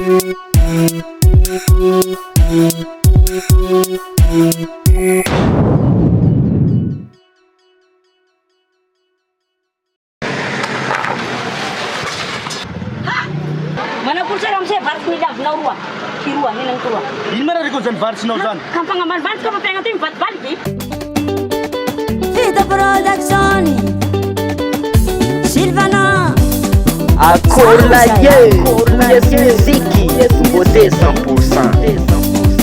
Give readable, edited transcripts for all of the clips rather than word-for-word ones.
Mana pun saya ramai barat ni dah naurua, kirua ni nang turua. Ini mana rekod jan barat sinau jan? Kampung amal barat kau pengen tim barat balik. Vida production, SYLVANAH. Acolaye, yes musique, nouveauté 100%.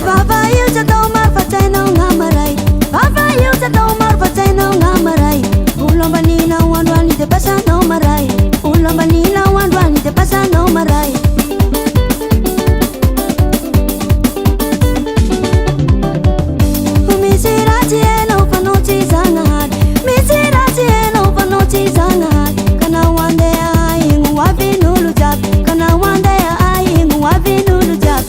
Papa you jatuh marfatai no ngamarai. Papa you jatuh marfatai no ngamarai. Ulang banina wan ni te pasa no marai. Ulang banina wan ni te pasa no marai. Misirati no panuti zangat. Misirati no panuti zangat. Kana wande ai ngwapi nulu jak. Kana wande ai ngwapi nulu jak.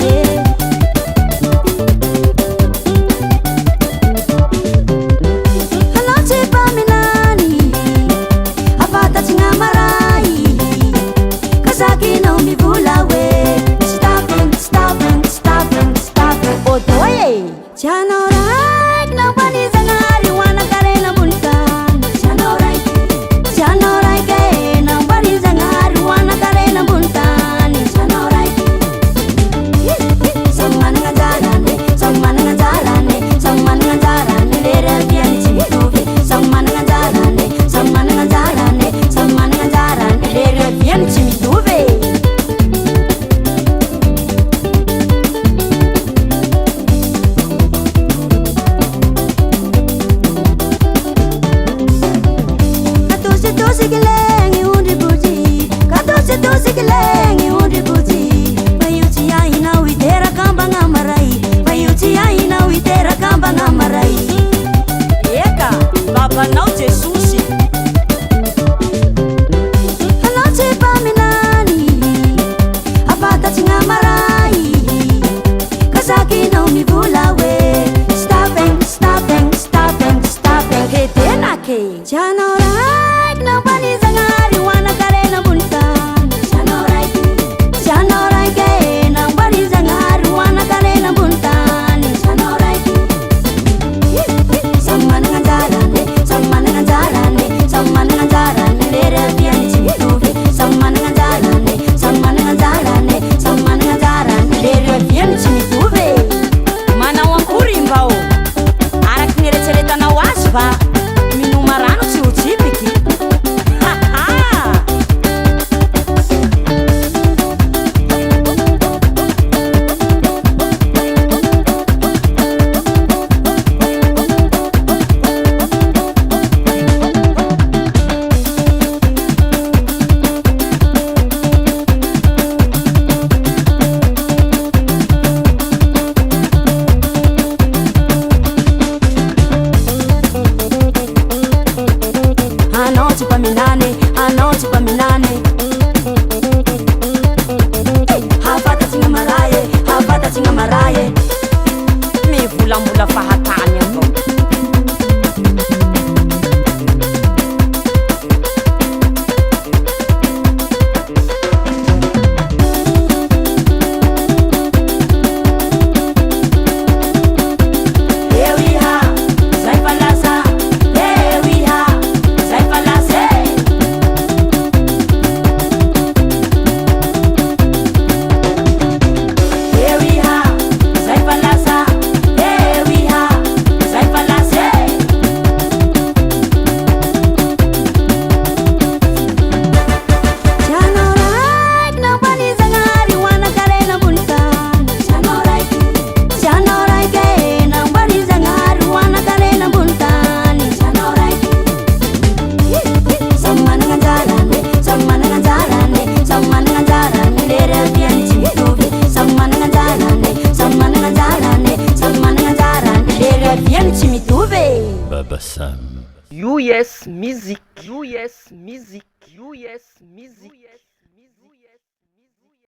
US musique, US musique, US musique.